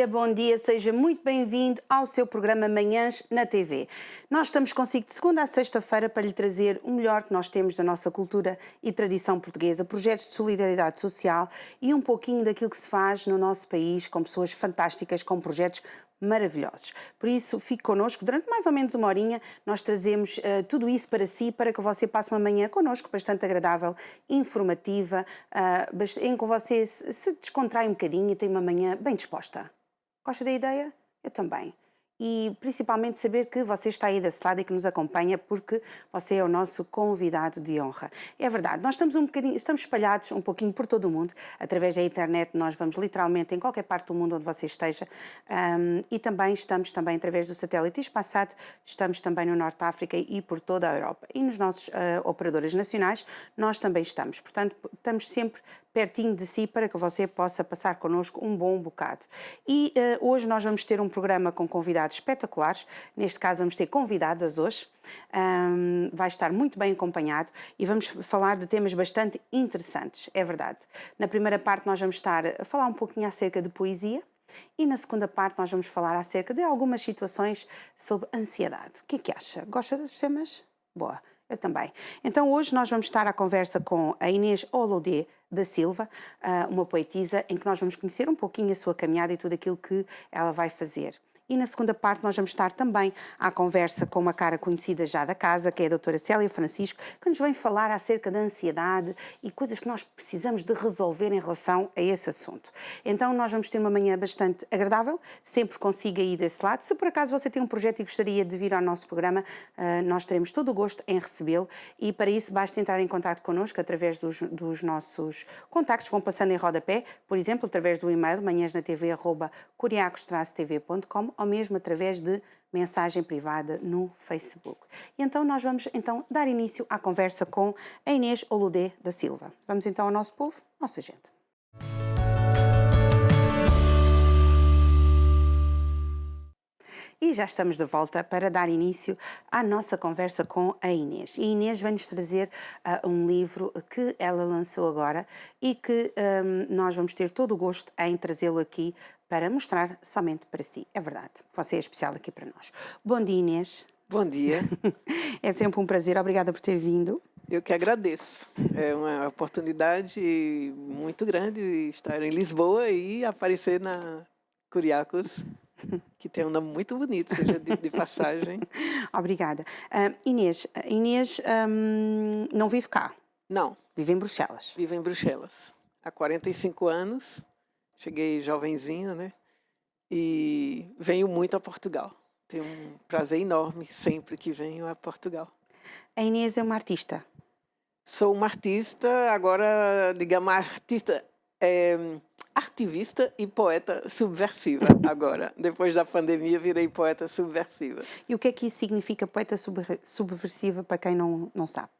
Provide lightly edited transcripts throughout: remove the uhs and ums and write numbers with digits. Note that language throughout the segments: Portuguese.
bom dia, seja muito bem-vindo ao seu programa Manhãs na TV. Nós estamos consigo de segunda a sexta-feira para lhe trazer o melhor que nós temos da nossa cultura e tradição portuguesa, projetos de solidariedade social e um pouquinho daquilo que se faz no nosso país com pessoas fantásticas, com projetos maravilhosos. Por isso, fique connosco durante mais ou menos uma horinha. Nós trazemos tudo isso para si, para que você passe uma manhã connosco bastante agradável, informativa, em que você se descontrai um bocadinho e tem uma manhã bem disposta. Gosta da ideia? Eu também. E principalmente saber que você está aí desse lado e que nos acompanha, porque você é o nosso convidado de honra. É verdade, nós estamos espalhados um pouquinho por todo o mundo, através da internet. Nós vamos literalmente em qualquer parte do mundo onde você esteja, e também estamos através do satélite Espaçat, estamos também no Norte de África e por toda a Europa. E nos nossos operadores nacionais nós também estamos, portanto estamos sempre pertinho de si para que você possa passar connosco um bom bocado. E hoje nós vamos ter um programa com convidados espetaculares, neste caso vamos ter convidadas hoje, vai estar muito bem acompanhado e vamos falar de temas bastante interessantes, é verdade. Na primeira parte nós vamos estar a falar um pouquinho acerca de poesia e na segunda parte nós vamos falar acerca de algumas situações sobre ansiedade. O que é que acha? Gosta dos temas? Boa. Eu também. Então hoje nós vamos estar à conversa com a Inês Olodé da Silva, uma poetisa, em que nós vamos conhecer um pouquinho a sua caminhada e tudo aquilo que ela vai fazer. E na segunda parte nós vamos estar também à conversa com uma cara conhecida já da casa, que é a doutora Célia Francisco, que nos vem falar acerca da ansiedade e coisas que nós precisamos de resolver em relação a esse assunto. Então nós vamos ter uma manhã bastante agradável, sempre consiga ir desse lado. Se por acaso você tem um projeto e gostaria de vir ao nosso programa, nós teremos todo o gosto em recebê-lo e para isso basta entrar em contato connosco através dos nossos contactos, vão passando em rodapé, por exemplo, através do e-mail manhãsnatv@curiacostravtv.com ou mesmo através de mensagem privada no Facebook. E então nós vamos dar início à conversa com a Inês Olodé da Silva. Vamos então ao nosso povo, nossa gente. E já estamos de volta para dar início à nossa conversa com a Inês. E a Inês vai-nos trazer um livro que ela lançou agora e que nós vamos ter todo o gosto em trazê-lo aqui para mostrar somente para si. É verdade, você é especial aqui para nós. Bom dia, Inês. Bom dia. É sempre um prazer, obrigada por ter vindo. Eu que agradeço. É uma oportunidade muito grande estar em Lisboa e aparecer na Curiacos, que tem um nome muito bonito, seja de passagem. Obrigada. Inês não vive cá? Não. Vive em Bruxelas? Vivo em Bruxelas. Há 45 anos. Cheguei jovenzinha, né? E venho muito a Portugal. Tenho um prazer enorme sempre que venho a Portugal. A Inês é uma artista? Sou uma artista, agora, digamos, ativista e poeta subversiva agora. Depois da pandemia, virei poeta subversiva. E o que é que isso significa, poeta subversiva, para quem não sabe?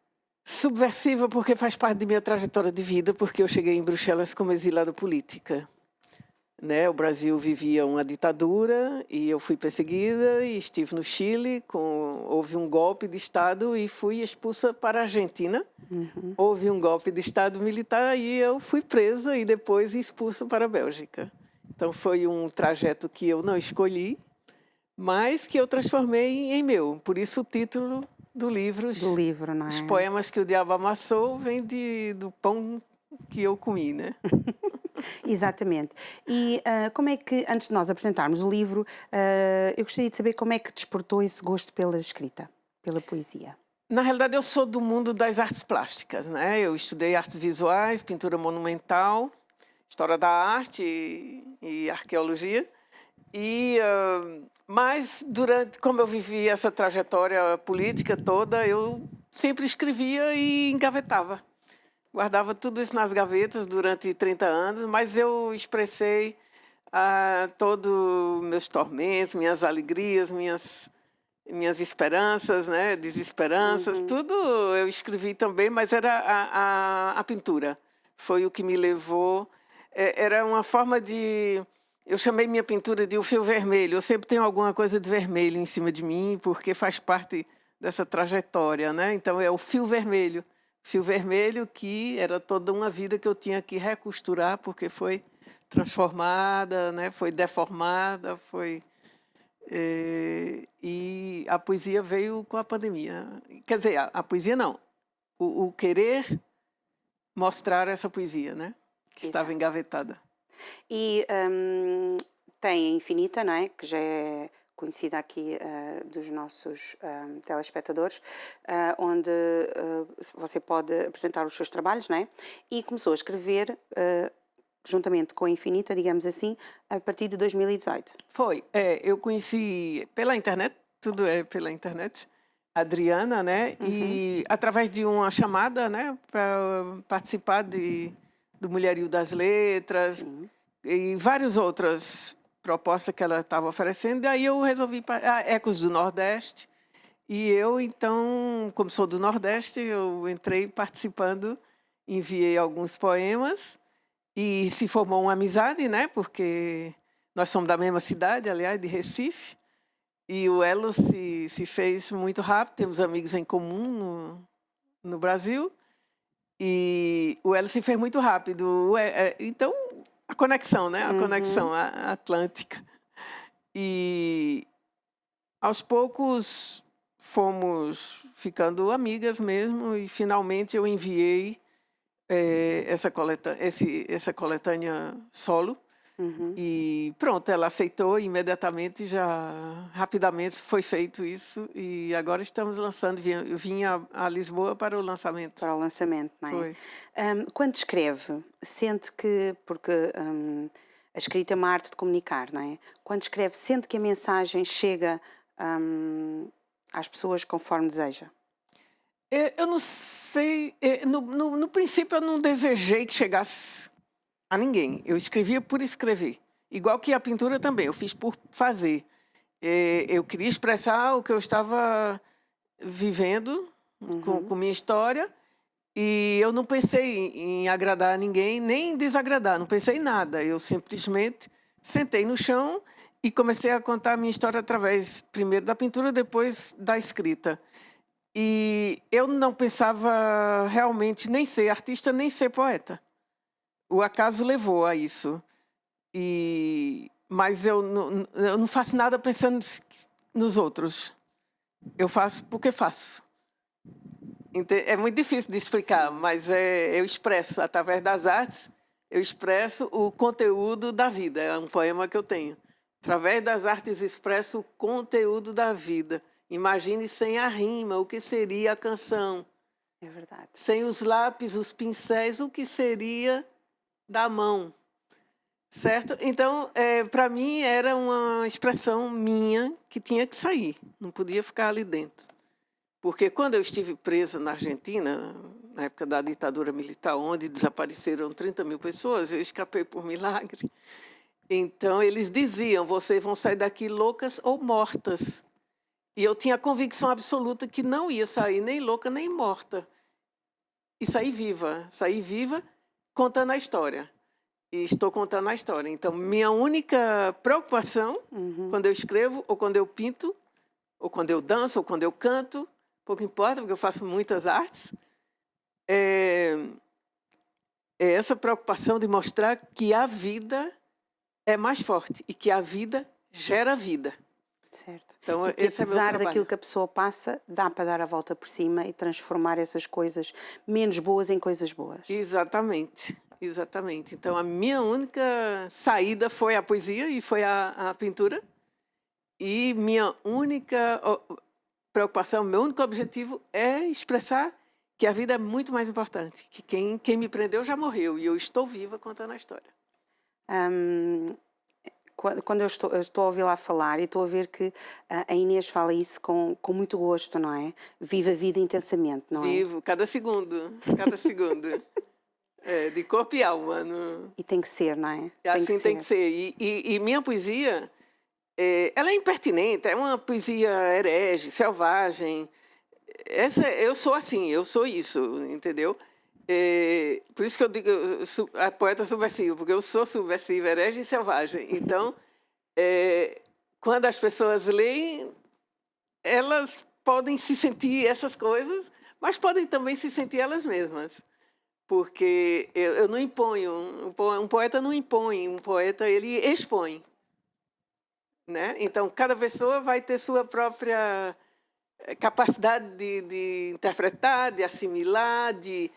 Subversiva porque faz parte de minha trajetória de vida, porque eu cheguei em Bruxelas como exilada política. Né? O Brasil vivia uma ditadura e eu fui perseguida e estive no Chile, houve um golpe de Estado e fui expulsa para a Argentina. Uhum. Houve um golpe de Estado militar e eu fui presa e depois expulsa para a Bélgica. Então foi um trajeto que eu não escolhi, mas que eu transformei em meu. Por isso o título do livro, não é? Os Poemas que o Diabo Amassou, vem do pão que eu comi, né? Exatamente. E como é que, antes de nós apresentarmos o livro, eu gostaria de saber como é que despertou esse gosto pela escrita, pela poesia? Na realidade, eu sou do mundo das artes plásticas, né? Eu estudei artes visuais, pintura monumental, história da arte e arqueologia. Mas, como eu vivi essa trajetória política toda, eu sempre escrevia e engavetava. Guardava tudo isso nas gavetas durante 30 anos, mas eu expressei todos meus tormentos, minhas alegrias, minhas esperanças, né, desesperanças, tudo eu escrevi também, mas era a pintura. Foi o que me levou, era uma forma de... Eu chamei minha pintura de o fio vermelho. Eu sempre tenho alguma coisa de vermelho em cima de mim, porque faz parte dessa trajetória, né? Então é o fio vermelho fio vermelho, que era toda uma vida que eu tinha que recosturar, porque foi transformada, né? Foi deformada, e a poesia veio com a pandemia. Quer dizer, a poesia não, o querer mostrar essa poesia, né? Que estava engavetada. E tem a Infinita, não é? Que já é conhecida aqui dos nossos telespectadores, onde você pode apresentar os seus trabalhos, não é? E começou a escrever juntamente com a Infinita, digamos assim, a partir de 2018. Foi. Eu conheci pela internet, tudo é pela internet, a Adriana, né? E através de uma chamada, né? Para participar do Mulherio das Letras e várias outras propostas que ela estava oferecendo. E aí eu resolvi... Ecos do Nordeste. E eu, então, como sou do Nordeste, eu entrei participando, enviei alguns poemas e se formou uma amizade, né? Porque nós somos da mesma cidade, aliás, de Recife. E o elo se fez muito rápido, temos amigos em comum no Brasil. E o elo se fez muito rápido. Então, a conexão, né? A conexão atlântica. E aos poucos fomos ficando amigas mesmo e finalmente eu enviei essa coletânea solo. E pronto, ela aceitou imediatamente, já rapidamente foi feito isso e agora estamos lançando. Eu vim a Lisboa para o lançamento. Para o lançamento, não é? Foi. Quando escreve, sente que, porque a escrita é uma arte de comunicar, não é? Quando escreve, sente que a mensagem chega às pessoas conforme deseja? Eu não sei, no princípio eu não desejei que chegasse a ninguém. Eu escrevia por escrever. Igual que a pintura também, eu fiz por fazer. Eu queria expressar o que eu estava vivendo com minha história e eu não pensei em agradar a ninguém, nem desagradar, não pensei em nada. Eu simplesmente sentei no chão e comecei a contar a minha história através, primeiro da pintura, depois da escrita. E eu não pensava realmente nem ser artista, nem ser poeta. O acaso levou a isso. Mas eu não faço nada pensando nos outros. Eu faço porque faço. É muito difícil de explicar, mas eu expresso, através das artes, eu expresso o conteúdo da vida. É um poema que eu tenho. Através das artes expresso o conteúdo da vida. Imagine sem a rima, o que seria a canção. É verdade. Sem os lápis, os pincéis, o que seria da mão, certo? Então, para mim, era uma expressão minha que tinha que sair, não podia ficar ali dentro. Porque quando eu estive presa na Argentina, na época da ditadura militar, onde desapareceram 30 mil pessoas, eu escapei por milagre. Então, eles diziam, vocês vão sair daqui loucas ou mortas. E eu tinha a convicção absoluta que não ia sair nem louca nem morta. E saí viva, contando a história. E estou contando a história. Então, minha única preocupação, quando eu escrevo, ou quando eu pinto, ou quando eu danço, ou quando eu canto, pouco importa, porque eu faço muitas artes, é essa preocupação de mostrar que a vida é mais forte e que a vida gera vida. Certo. Então, e que, esse é meu trabalho. Apesar daquilo que a pessoa passa, dá para dar a volta por cima e transformar essas coisas menos boas em coisas boas. Exatamente, exatamente. Então, a minha única saída foi a poesia e foi a pintura. E minha única preocupação, meu único objetivo é expressar que a vida é muito mais importante. Que quem me prendeu já morreu e eu estou viva contando a história. Quando eu estou a ouvi-la falar e estou a ver que a Inês fala isso com muito gosto, não é? Vive a vida intensamente, não é? Vivo, cada segundo, cada segundo. De corpo e alma. E tem que ser, não é? Assim tem que ser. E minha poesia, ela é impertinente, é uma poesia herege, selvagem. Eu sou assim, eu sou isso, entendeu? Por isso que eu digo a poeta subversiva, porque eu sou subversiva, herege e selvagem. Então, quando as pessoas leem, elas podem se sentir essas coisas, mas podem também se sentir elas mesmas. Porque eu não imponho, um poeta não impõe, um poeta ele expõe, né? Então, cada pessoa vai ter sua própria capacidade de interpretar, de assimilar, de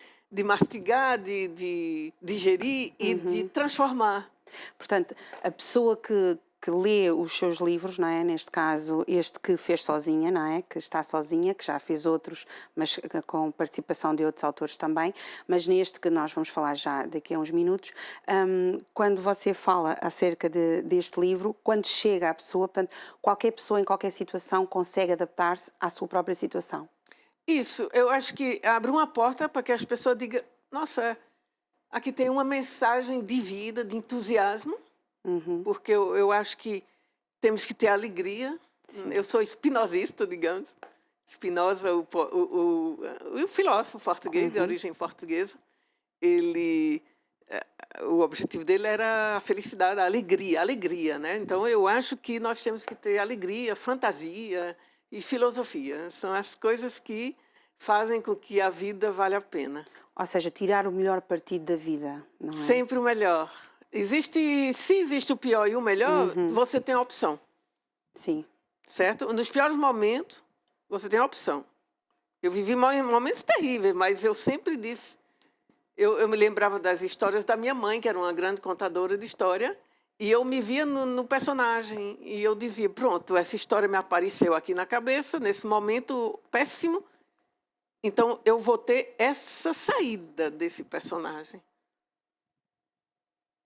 mastigar, de digerir e de transformar. Portanto, a pessoa que lê os seus livros, não é? Neste caso, este que fez sozinha, não é? Que está sozinha, que já fez outros, mas com participação de outros autores também. Mas neste que nós vamos falar já daqui a uns minutos, quando você fala acerca deste livro, quando chega à pessoa, portanto, qualquer pessoa em qualquer situação consegue adaptar-se à sua própria situação. Isso, eu acho que abre uma porta para que as pessoas digam, nossa, aqui tem uma mensagem de vida, de entusiasmo, porque eu acho que temos que ter alegria. Sim. Eu sou espinosista, digamos. Spinoza, o filósofo português, de origem portuguesa, o objetivo dele era a felicidade, a alegria, né? Então, eu acho que nós temos que ter alegria, fantasia e filosofia. São as coisas que fazem com que a vida valha a pena. Ou seja, tirar o melhor partido da vida, não é? Sempre o melhor. Se existe o pior e o melhor, você tem a opção. Sim. Certo? Nos piores momentos, você tem a opção. Eu vivi momentos terríveis, mas eu sempre disse... Eu me lembrava das histórias da minha mãe, que era uma grande contadora de história, e eu me via no personagem. E eu dizia, pronto, essa história me apareceu aqui na cabeça, nesse momento péssimo, então eu vou ter essa saída desse personagem.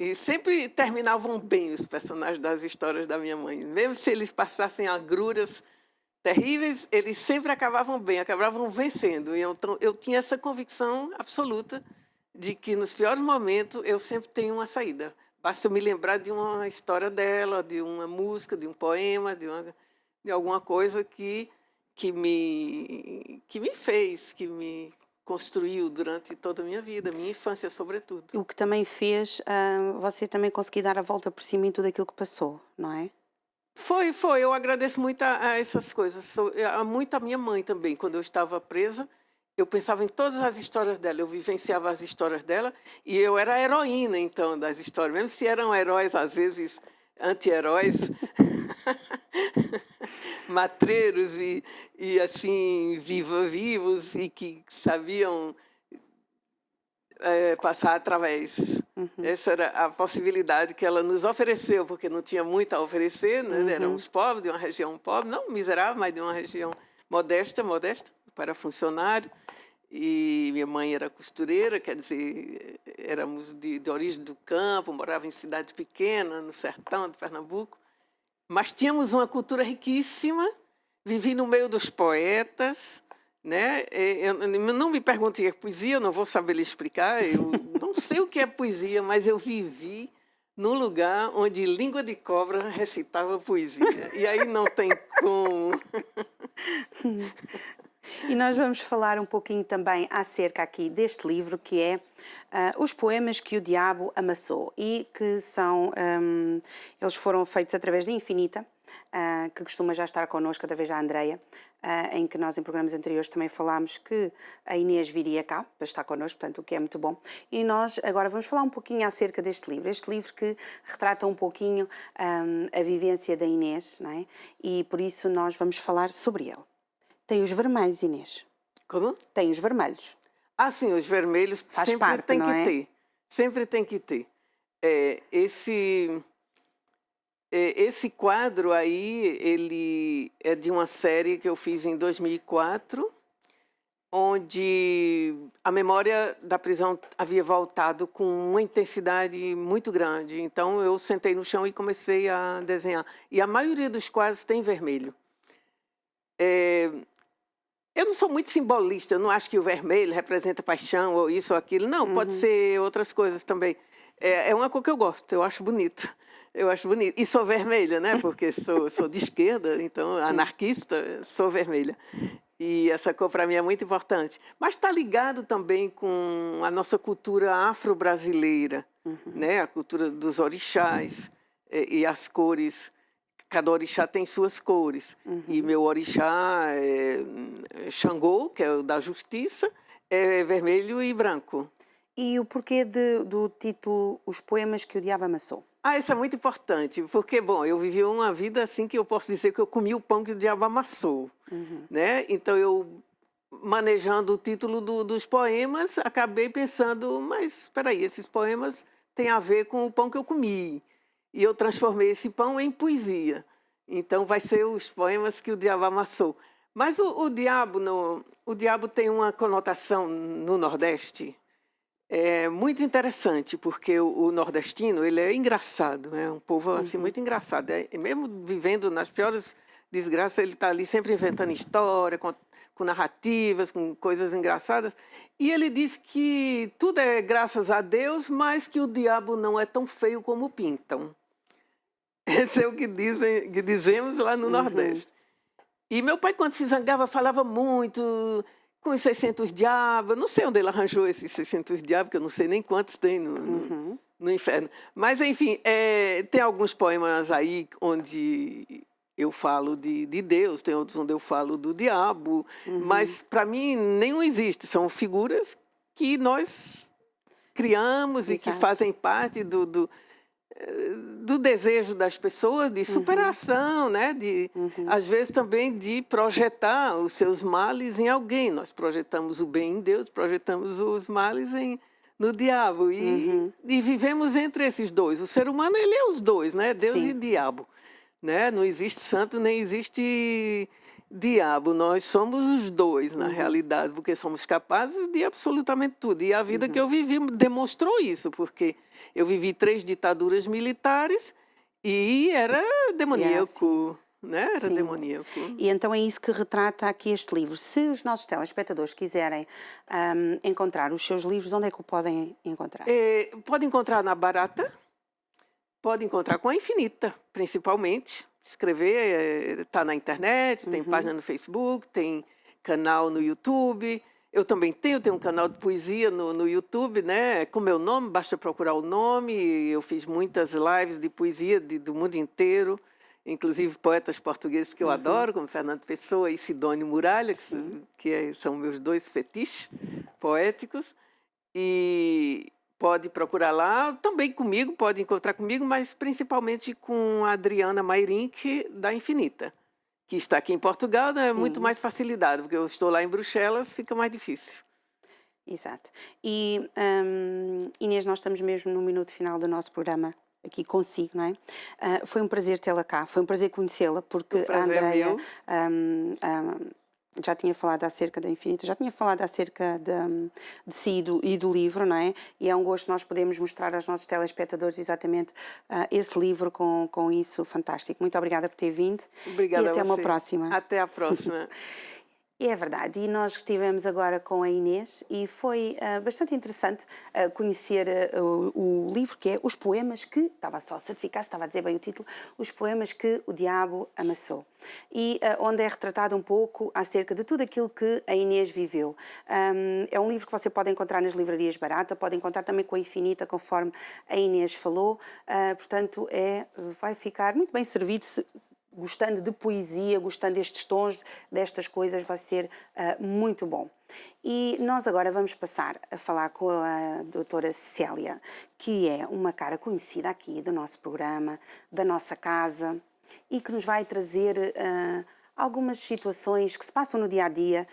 E sempre terminavam bem os personagens das histórias da minha mãe. Mesmo se eles passassem agruras terríveis, eles sempre acabavam bem, acabavam vencendo. E então, eu tinha essa convicção absoluta de que nos piores momentos eu sempre tenho uma saída. Basta eu me lembrar de uma história dela, de uma música, de um poema, de alguma coisa que me fez, que me construiu durante toda a minha vida, minha infância, sobretudo. O que também fez você também conseguir dar a volta por cima em tudo aquilo que passou, não é? Foi. Eu agradeço muito a essas coisas. Muito a minha mãe também. Quando eu estava presa, eu pensava em todas as histórias dela. Eu vivenciava as histórias dela e eu era a heroína, então, das histórias. Mesmo se eram heróis, às vezes, anti-heróis, matreiros e assim, vivos e que sabiam passar através. Essa era a possibilidade que ela nos ofereceu, porque não tinha muito a oferecer, né? Éramos pobres, de uma região pobre, não miserável, mas de uma região modesta, para funcionário. E minha mãe era costureira, quer dizer, éramos de origem do campo, morava em cidade pequena, no sertão de Pernambuco. Mas tínhamos uma cultura riquíssima, vivi no meio dos poetas, né? Eu não me pergunte o que é poesia, eu não vou saber lhe explicar, eu não sei o que é poesia, mas eu vivi num lugar onde língua de cobra recitava poesia. E aí não tem como. E nós vamos falar um pouquinho também acerca aqui deste livro, que é Os Poemas que o Diabo Amassou, e que são, eles foram feitos através da Infinita, que costuma já estar connosco, através da Andreia, em que nós em programas anteriores também falámos que a Inês viria cá para estar connosco, portanto, o que é muito bom. E nós agora vamos falar um pouquinho acerca deste livro que retrata um pouquinho a vivência da Inês, não é? E por isso nós vamos falar sobre ele. Tem os vermelhos, Inês. Como? Tem os vermelhos. Ah, sim, os vermelhos Faz sempre parte, tem não que é? ter. Sempre tem que ter. Esse quadro aí, ele é de uma série que eu fiz em 2004, onde a memória da prisão havia voltado com uma intensidade muito grande. Então, eu sentei no chão e comecei a desenhar. E a maioria dos quadros tem vermelho. Eu não sou muito simbolista, eu não acho que o vermelho representa paixão ou isso ou aquilo. Não, pode ser outras coisas também. É uma cor que eu gosto, eu acho bonito. E sou vermelha, né? Porque sou de esquerda, então anarquista, sou vermelha. E essa cor para mim é muito importante. Mas está ligado também com a nossa cultura afro-brasileira, né? A cultura dos orixás e as cores cada orixá tem suas cores. E meu orixá é Xangô, que é o da justiça, é vermelho e branco. E o porquê do título Os Poemas que o Diabo Amassou? Isso é muito importante, porque, bom, eu vivi uma vida assim que eu posso dizer que eu comi o pão que o diabo amassou, né? Então, eu, manejando o título dos poemas, acabei pensando, mas, espera aí, esses poemas têm a ver com o pão que eu comi. E eu transformei esse pão em poesia. Então, vai ser os poemas que o diabo amassou. Mas o diabo, o diabo tem uma conotação no Nordeste, é muito interessante, porque o nordestino, ele é engraçado, é um povo assim muito engraçado. Mesmo vivendo nas piores desgraças, ele está ali sempre inventando história, com narrativas, com coisas engraçadas. E ele diz que tudo é graças a Deus, mas que o diabo não é tão feio como pintam. Esse é o que dizemos lá no Nordeste. E meu pai, quando se zangava, falava muito com os 600 diabos. Não sei onde ele arranjou esses 600 diabos, que eu não sei nem quantos tem no inferno. Mas, enfim, tem alguns poemas aí onde eu falo de Deus, tem outros onde eu falo do diabo. Mas, para mim, nenhum existe. São figuras que nós criamos e que fazem parte do desejo das pessoas de superação, né? Às vezes também de projetar os seus males em alguém. Nós projetamos o bem em Deus, projetamos os males no diabo. E vivemos entre esses dois. O ser humano, ele é os dois, né? Deus e diabo. Né? Não existe santo, nem existe diabo. Nós somos os dois, na realidade, porque somos capazes de absolutamente tudo. E a vida que eu vivi demonstrou isso, porque eu vivi 3 ditaduras militares e era demoníaco, né? Era demoníaco. E então é isso que retrata aqui este livro. Se os nossos telespectadores quiserem encontrar os seus livros, onde é que o podem encontrar? Pode encontrar na Barata, pode encontrar com a Infinita, principalmente. Escrever, está na internet, tem página no Facebook, tem canal no YouTube. Eu também tenho um canal de poesia no YouTube, né? Com meu nome, basta procurar o nome. Eu fiz muitas lives de poesia do mundo inteiro, inclusive poetas portugueses que eu adoro, como Fernando Pessoa e Sidônio Muralha, que são meus 2 fetiches poéticos. E pode procurar lá, também comigo, pode encontrar comigo, mas principalmente com a Adriana Mairink, da Infinita, que está aqui em Portugal, é muito mais facilidade, porque eu estou lá em Bruxelas, fica mais difícil. Exato. E, Inês, nós estamos mesmo no minuto final do nosso programa, aqui consigo, não é? Foi um prazer tê-la cá, foi um prazer conhecê-la, porque a Andreia já tinha falado acerca da Infinita, já tinha falado acerca de si e do livro, não é? E é um gosto nós podermos mostrar aos nossos telespectadores exatamente esse livro com isso fantástico. Muito obrigada por ter vindo. Obrigada e até a você. uma próxima. Até a próxima. É verdade, e nós estivemos agora com a Inês e foi bastante interessante conhecer o livro que é Os Poemas que, estava só a certificar, estava a dizer bem o título, Os Poemas que o Diabo Amassou. E onde é retratado um pouco acerca de tudo aquilo que a Inês viveu. É um livro que você pode encontrar nas livrarias Barata, pode encontrar também com a Infinita, conforme a Inês falou, portanto vai ficar muito bem servido gostando de poesia, gostando destes tons, destas coisas, vai ser muito bom. E nós agora vamos passar a falar com a doutora Célia, que é uma cara conhecida aqui do nosso programa, da nossa casa, e que nos vai trazer algumas situações que se passam no dia-a-dia.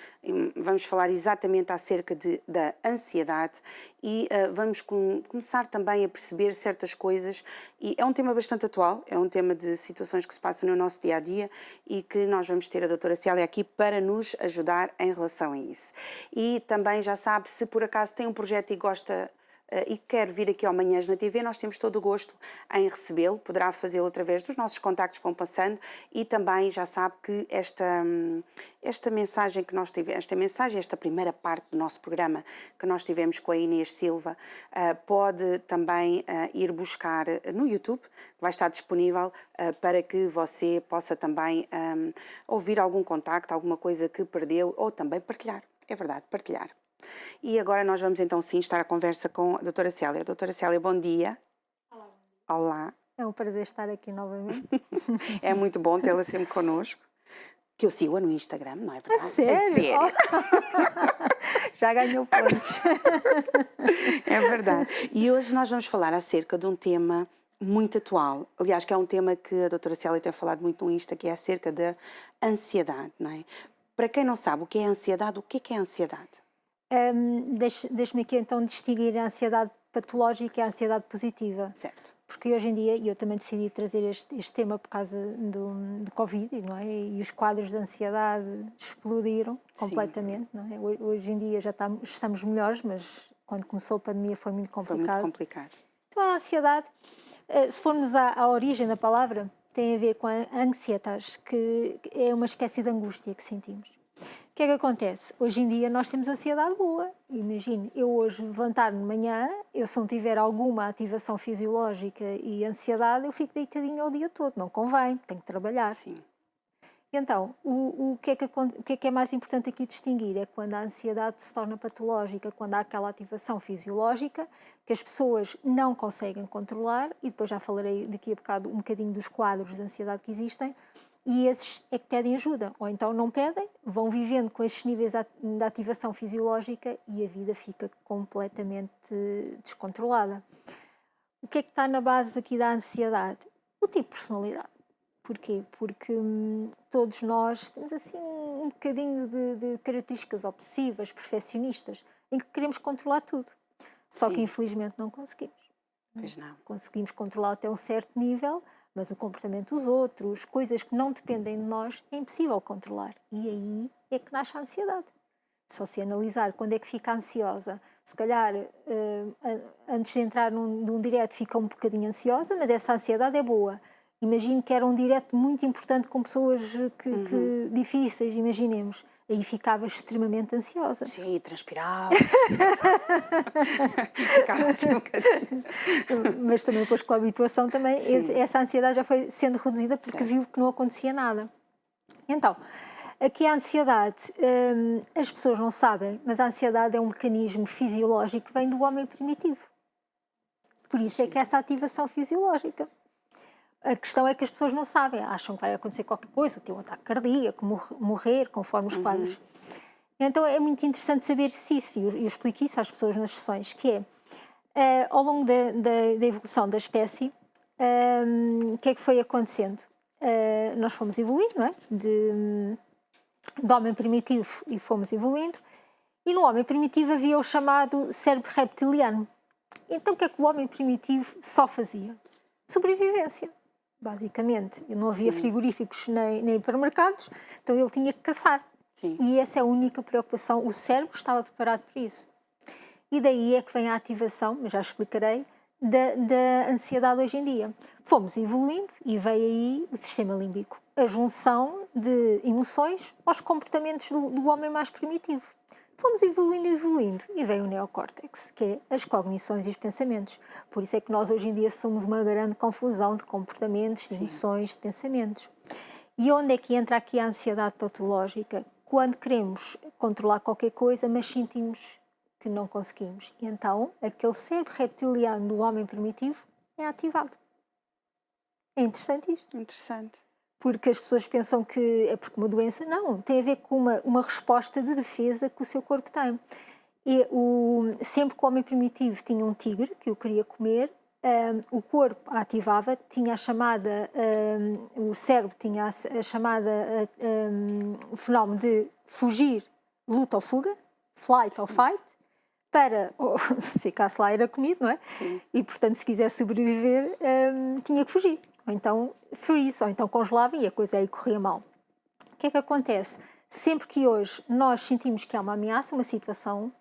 Vamos falar exatamente acerca da ansiedade e vamos começar também a perceber certas coisas. E é um tema bastante atual, é um tema de situações que se passam no nosso dia-a-dia e que nós vamos ter a doutora Célia aqui para nos ajudar em relação a isso. E também já sabe, se por acaso tem um projeto e gosta e quer vir aqui ao Manhãs na TV, nós temos todo o gosto em recebê-lo, poderá fazê-lo através dos nossos contactos que vão passando e também já sabe que esta mensagem que nós tivemos, esta primeira parte do nosso programa que nós tivemos com a Inês Silva, pode também ir buscar no YouTube, que vai estar disponível para que você possa também ouvir algum contacto, alguma coisa que perdeu ou também partilhar, é verdade, partilhar. E agora nós vamos então sim estar à conversa com a doutora Célia. Doutora Célia, bom dia. Olá. Olá. É um prazer estar aqui novamente. É muito bom tê-la sempre connosco. Que eu sigo-a no Instagram, não é verdade? A sério? Já ganhou pontos. É verdade. E hoje nós vamos falar acerca de um tema muito atual. Aliás, que é um tema que a doutora Célia tem falado muito no Insta, que é acerca da ansiedade, não é? Para quem não sabe o que é ansiedade, o que é ansiedade? Deixe-me aqui então distinguir a ansiedade patológica e a ansiedade positiva. Certo. Porque hoje em dia, e eu também decidi trazer este tema por causa do Covid, não é? E os quadros de ansiedade explodiram completamente, não é? Hoje em dia já estamos melhores, mas quando começou a pandemia foi muito complicado. Foi muito complicado. Então a ansiedade, se formos à origem da palavra, tem a ver com a anxietas, que é uma espécie de angústia que sentimos. O que é que acontece? Hoje em dia nós temos ansiedade boa. Imagine, eu hoje levantar-me de manhã, eu se não tiver alguma ativação fisiológica e ansiedade, eu fico deitadinha o dia todo. Não convém, tenho que trabalhar. Sim. Então, o que é mais importante aqui distinguir é quando a ansiedade se torna patológica, quando há aquela ativação fisiológica que as pessoas não conseguem controlar, e depois já falarei daqui a bocado um bocadinho dos quadros de ansiedade que existem, e esses é que pedem ajuda, ou então não pedem, vão vivendo com esses níveis de ativação fisiológica e a vida fica completamente descontrolada. O que é que está na base aqui da ansiedade? O tipo de personalidade. Porquê? Porque todos nós temos assim um bocadinho de características obsessivas, perfeccionistas, em que queremos controlar tudo. Só que infelizmente não conseguimos. Pois não. Conseguimos controlar até um certo nível, mas o comportamento dos outros, coisas que não dependem de nós, é impossível controlar. E aí é que nasce a ansiedade. Se você analisar quando é que fica ansiosa, se calhar antes de entrar num direto fica um bocadinho ansiosa, mas essa ansiedade é boa. Imagino que era um direto muito importante com pessoas que difíceis, imaginemos. Aí ficava extremamente ansiosa. Sim, transpirava. Ficava assim um bocadinho. Mas também depois com a habituação também essa ansiedade já foi sendo reduzida porque viu que não acontecia nada. Então, aqui a ansiedade, as pessoas não sabem, mas a ansiedade é um mecanismo fisiológico que vem do homem primitivo. Por isso é que essa ativação fisiológica. A questão é que as pessoas não sabem, acham que vai acontecer qualquer coisa, ter um ataque cardíaco, morrer, conforme os quadros. Então é muito interessante saber se isso, e eu explico isso às pessoas nas sessões, que é, ao longo da evolução da espécie, o que é que foi acontecendo? Nós fomos evoluindo, não é? De homem primitivo e fomos evoluindo, e no homem primitivo havia o chamado cérebro reptiliano. Então o que é que o homem primitivo só fazia? Sobrevivência. Basicamente, não havia frigoríficos nem hipermercados, então ele tinha que caçar. Sim. E essa é a única preocupação. O cérebro estava preparado para isso. E daí é que vem a ativação, mas já explicarei, da ansiedade hoje em dia. Fomos evoluindo e veio aí o sistema límbico. A junção de emoções aos comportamentos do homem mais primitivo. Fomos evoluindo e veio o neocórtex, que é as cognições e os pensamentos. Por isso é que nós hoje em dia somos uma grande confusão de comportamentos, de emoções, de pensamentos. E onde é que entra aqui a ansiedade patológica? Quando queremos controlar qualquer coisa, mas sentimos que não conseguimos. E então, aquele cérebro reptiliano do homem primitivo é ativado. É interessante isto. Interessante. Porque as pessoas pensam que é porque uma doença. Não, tem a ver com uma resposta de defesa que o seu corpo tem. E sempre que o homem primitivo tinha um tigre que o queria comer, o corpo ativava, tinha a chamada, o cérebro tinha a chamada, o fenómeno de fugir, luta ou fuga, flight ou fight, para, se ficasse lá era comido, não é? Sim. E portanto se quisesse sobreviver tinha que fugir. Ou então freeze, ou então congelava e a coisa aí corria mal. O que é que acontece? Sempre que hoje nós sentimos que há uma ameaça, uma situação,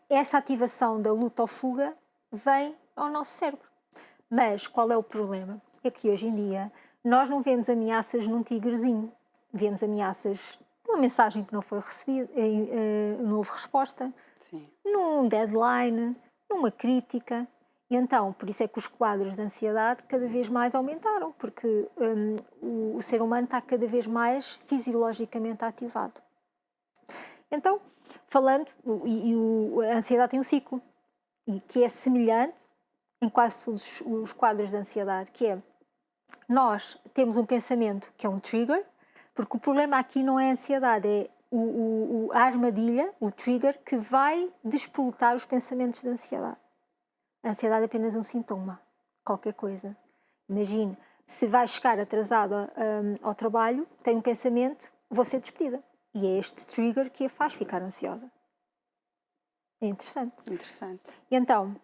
essa ativação da luta ou fuga vem ao nosso cérebro. Mas qual é o problema? É que hoje em dia nós não vemos ameaças num tigrezinho. Vemos ameaças numa mensagem que não foi recebida, não houve resposta, Sim. num deadline, numa crítica. E então, por isso é que os quadros de ansiedade cada vez mais aumentaram, porque o ser humano está cada vez mais fisiologicamente ativado. Então, falando, a ansiedade tem um ciclo, e que é semelhante em quase todos os quadros de ansiedade, que é, nós temos um pensamento que é um trigger, porque o problema aqui não é a ansiedade, é a armadilha, o trigger, que vai despoletar os pensamentos de ansiedade. A ansiedade é apenas um sintoma, qualquer coisa. Imagine, se vai chegar atrasado ao trabalho, tem um pensamento, vou ser despedida. E é este trigger que a faz ficar ansiosa. É interessante. Interessante. E então,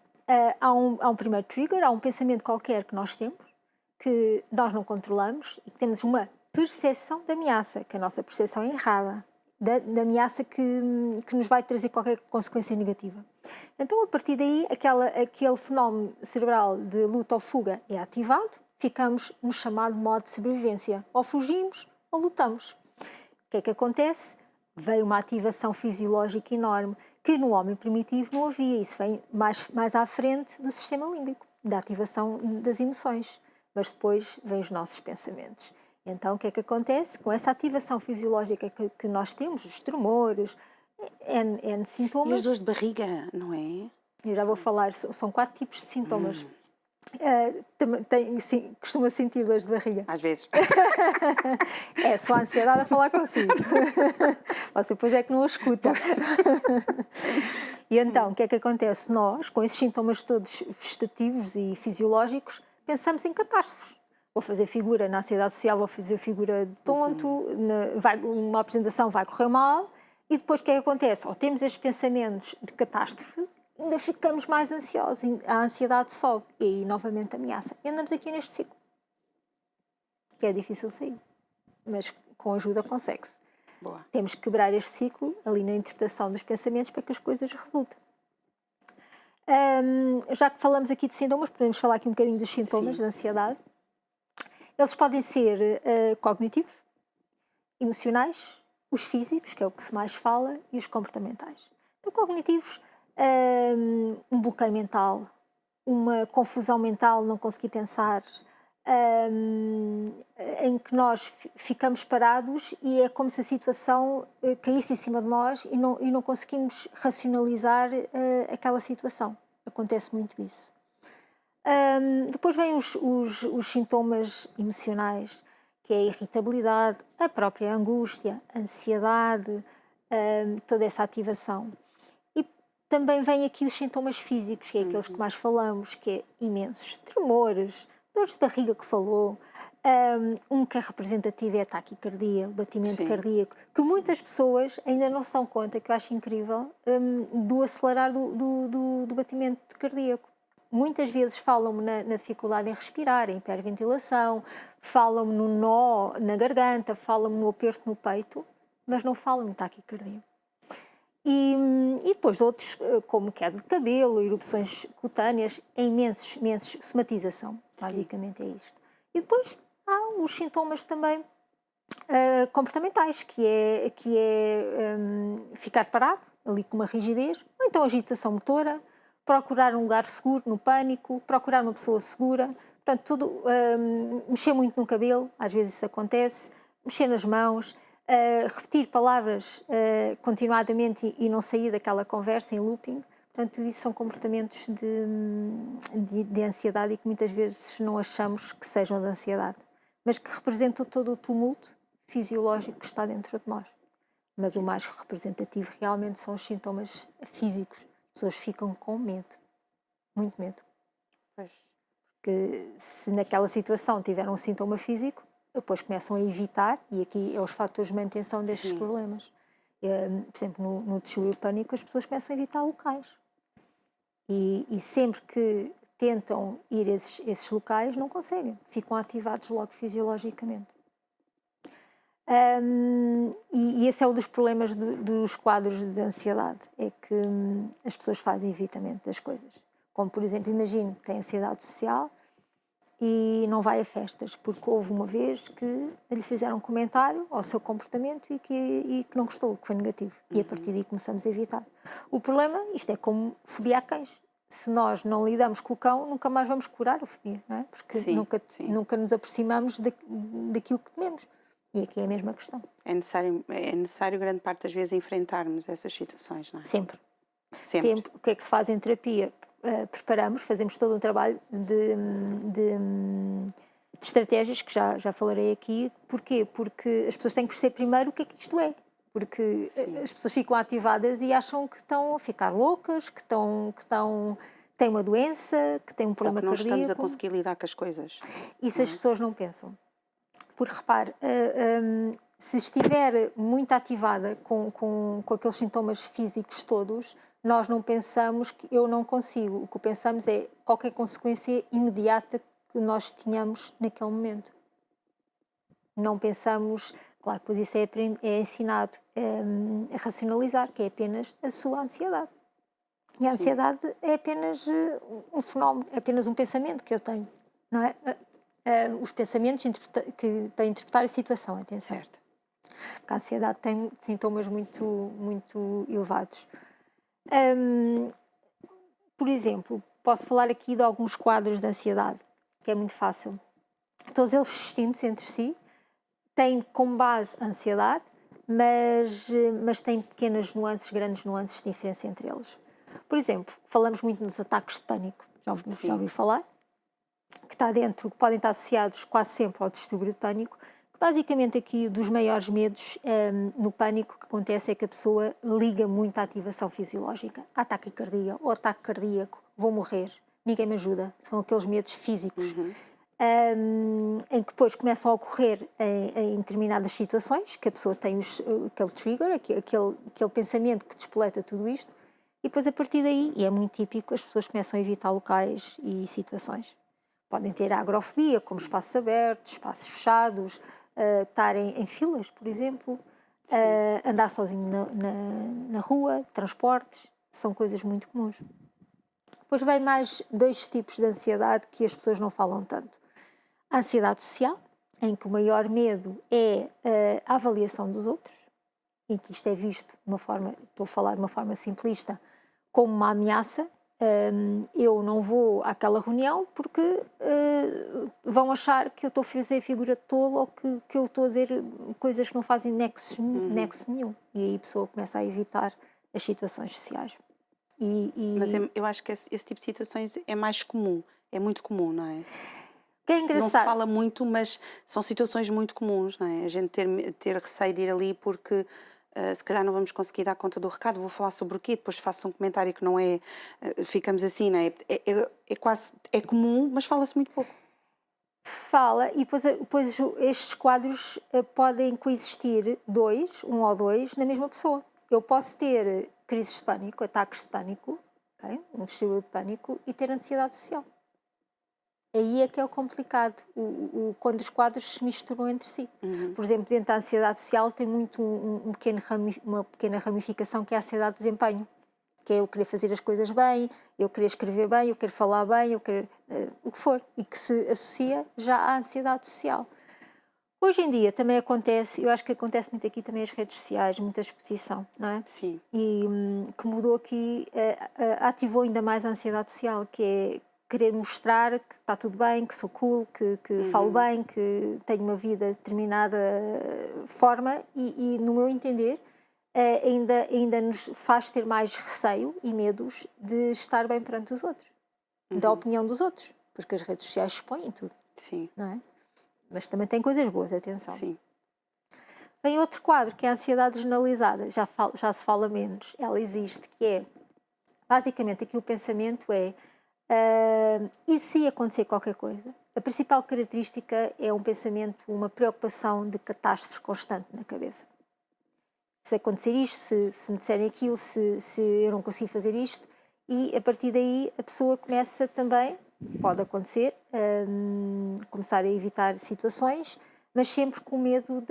há um primeiro trigger, há um pensamento qualquer que nós temos, que nós não controlamos e que temos uma percepção de ameaça, que a nossa percepção é errada, da ameaça que nos vai trazer qualquer consequência negativa. Então, a partir daí, aquele fenómeno cerebral de luta ou fuga é ativado, ficamos no chamado modo de sobrevivência. Ou fugimos ou lutamos. O que é que acontece? Veio uma ativação fisiológica enorme, que no homem primitivo não havia. Isso vem mais à frente do sistema límbico, da ativação das emoções. Mas depois vêm os nossos pensamentos. Então, o que é que acontece? Com essa ativação fisiológica que nós temos, os tremores, N sintomas... E as dores de barriga, não é? Eu já vou falar, são 4 tipos de sintomas. Costuma sentir dores de barriga? Às vezes. É só a ansiedade a falar consigo. Você depois é que não a escuta. E então, o que é que acontece? Nós, com esses sintomas todos vegetativos e fisiológicos, pensamos em catástrofes. Vou fazer figura na ansiedade social, vou fazer figura de tonto, uma apresentação vai correr mal, e depois o que é que acontece? Ou temos estes pensamentos de catástrofe, ainda ficamos mais ansiosos, a ansiedade sobe, e aí novamente ameaça. E andamos aqui neste ciclo, que é difícil sair, mas com ajuda consegue-se. Boa. Temos que quebrar este ciclo ali na interpretação dos pensamentos para que as coisas resultem. Já que falamos aqui de sintomas, podemos falar aqui um bocadinho dos sintomas da ansiedade. Eles podem ser cognitivos, emocionais, os físicos, que é o que se mais fala, e os comportamentais. Então, cognitivos, um bloqueio mental, uma confusão mental, não conseguir pensar, em que nós ficamos parados e é como se a situação caísse em cima de nós e não conseguimos racionalizar aquela situação. Acontece muito isso. Depois vêm os sintomas emocionais, que é a irritabilidade, a própria angústia, a ansiedade, toda essa ativação. E também vêm aqui os sintomas físicos, que é aqueles que mais falamos, que é imensos tremores, dores de barriga que falou, que é representativo é a taquicardia, o batimento cardíaco, que muitas pessoas ainda não se dão conta, que eu acho incrível, do acelerar do batimento cardíaco. Muitas vezes falam-me na dificuldade em respirar, em hiperventilação, falam-me no nó na garganta, falam-me no aperto no peito, mas não falam em taquicardia. E depois outros, como queda de cabelo, erupções cutâneas, é imensos, somatização, basicamente é isto. E depois há os sintomas também comportamentais, que é ficar parado, ali com uma rigidez, ou então agitação motora, procurar um lugar seguro, no pânico, procurar uma pessoa segura, portanto, tudo, mexer muito no cabelo, às vezes isso acontece, mexer nas mãos, repetir palavras continuadamente e não sair daquela conversa em looping, portanto, tudo isso são comportamentos de ansiedade e que muitas vezes não achamos que sejam de ansiedade, mas que representam todo o tumulto fisiológico que está dentro de nós. Mas o mais representativo realmente são os sintomas físicos. As pessoas ficam com medo, muito medo. Pois. Porque se naquela situação tiveram um sintoma físico, depois começam a evitar, e aqui é os fatores de manutenção destes problemas. Por exemplo, no distúrbio de pânico, as pessoas começam a evitar locais. E sempre que tentam ir a esses locais, não conseguem. Ficam ativados logo fisiologicamente. E esse é um dos problemas dos quadros de ansiedade, é que as pessoas fazem evitamento das coisas. Como, por exemplo, imagine que tem ansiedade social e não vai a festas, porque houve uma vez que lhe fizeram um comentário ao seu comportamento e que não gostou, que foi negativo. E a partir daí começamos a evitar. O problema, isto é como fobia a cães. Se nós não lidamos com o cão, nunca mais vamos curar a fobia, não é? Porque nunca nos aproximamos daquilo que tememos. E aqui é a mesma questão. É necessário grande parte das vezes enfrentarmos essas situações, não é? Sempre. Sempre. O que é que se faz em terapia? preparamos, fazemos todo um trabalho de estratégias que já falarei aqui. Porquê? Porque as pessoas têm que perceber primeiro o que é que isto é. Porque as pessoas ficam ativadas e acham que estão a ficar loucas, que têm uma doença, que têm um problema cardíaco. Não estamos a cardíaco. conseguir lidar com as coisas. Isso as pessoas não pensam. Porque, repare, se estiver muito ativada com aqueles sintomas físicos todos, nós não pensamos que eu não consigo. O que pensamos é qualquer consequência imediata que nós tenhamos naquele momento. Não pensamos, claro, pois isso é ensinado a racionalizar, que é apenas a sua ansiedade. E a ansiedade é apenas um fenómeno, é apenas um pensamento que eu tenho, não é? Os pensamentos para interpretar a situação, atenção. Certo. Porque a ansiedade tem sintomas muito elevados. Por exemplo, posso falar aqui de alguns quadros de ansiedade, que é muito fácil. Todos eles distintos entre si, têm como base a ansiedade, mas têm pequenas nuances, grandes nuances de diferença entre eles. Por exemplo, falamos muito nos ataques de pânico, já ouvi falar, que podem estar associados quase sempre ao distúrbio de pânico. Basicamente aqui, dos maiores medos no pânico, o que acontece é que a pessoa liga muito à ativação fisiológica. À taquicardia ou ataque cardíaco, vou morrer, ninguém me ajuda. São aqueles medos físicos. Em que depois começam a ocorrer em determinadas situações, que a pessoa tem aquele trigger, aquele pensamento que despoleta tudo isto, e depois a partir daí, e é muito típico, as pessoas começam a evitar locais e situações. Podem ter a agrofobia, como espaços abertos, espaços fechados, estarem em filas, por exemplo, andar sozinho na rua, transportes, são coisas muito comuns. Depois vem mais 2 tipos de ansiedade que as pessoas não falam tanto. A ansiedade social, em que o maior medo é a avaliação dos outros, em que isto é visto de uma forma, estou a falar de uma forma simplista, como uma ameaça. Eu não vou àquela reunião porque vão achar que eu estou a fazer figura de tolo ou que eu estou a dizer coisas que não fazem nexo nenhum. E aí a pessoa começa a evitar as situações sociais. Mas eu acho que esse tipo de situações é mais comum, é muito comum, não é? Que é engraçado. Não se fala muito, mas são situações muito comuns, não é? A gente ter receio de ir ali porque se calhar não vamos conseguir dar conta do recado, vou falar sobre o quê, depois faço um comentário que não é, ficamos assim, não é? É comum, mas fala-se muito pouco. Fala, e depois estes quadros podem coexistir um ou dois na mesma pessoa. Eu posso ter crises de pânico, ataques de pânico, okay? Um distúrbio de pânico, e ter ansiedade social. Aí é que é o complicado, quando os quadros se misturam entre si. Por exemplo, dentro da ansiedade social tem muito uma pequena ramificação que é a ansiedade de desempenho, que é eu querer fazer as coisas bem, eu querer escrever bem, eu querer falar bem, eu querer o que for, e que se associa já à ansiedade social. Hoje em dia também acontece, eu acho que acontece muito aqui também as redes sociais, muita exposição, não é? Sim. E que mudou aqui, ativou ainda mais a ansiedade social, que é querer mostrar que está tudo bem, que sou cool, que falo bem, que tenho uma vida de determinada forma e no meu entender, ainda nos faz ter mais receio e medos de estar bem perante os outros, da opinião dos outros, porque as redes sociais expõem tudo. Sim. Não é? Mas também tem coisas boas, atenção. Sim. Vem outro quadro, que é a ansiedade generalizada, já se fala menos, ela existe, que é, basicamente aqui o pensamento é, e se acontecer qualquer coisa? A principal característica é um pensamento, uma preocupação de catástrofe constante na cabeça. Se acontecer isto, se me disserem aquilo, se eu não consigo fazer isto, e a partir daí a pessoa começa também, pode acontecer, começar a evitar situações, mas sempre com medo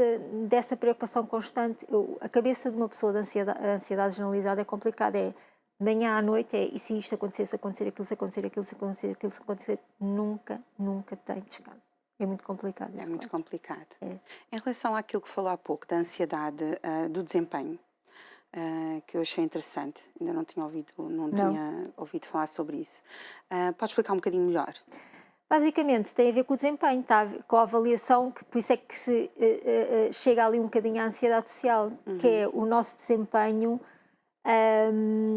dessa preocupação constante. A cabeça de uma pessoa de ansiedade generalizada é complicada, é de manhã à noite, e se isto acontecer, se acontecer aquilo, se acontecer aquilo, se acontecer aquilo, se acontecer, nunca tem descanso. É muito complicado. É muito complicado. É. Em relação àquilo que falou há pouco, da ansiedade do desempenho, que eu achei interessante, ainda não tinha ouvido falar sobre isso. Pode explicar um bocadinho melhor? Basicamente tem a ver com o desempenho, tá? Com a avaliação, que por isso é que se chega ali um bocadinho à ansiedade social, que é o nosso desempenho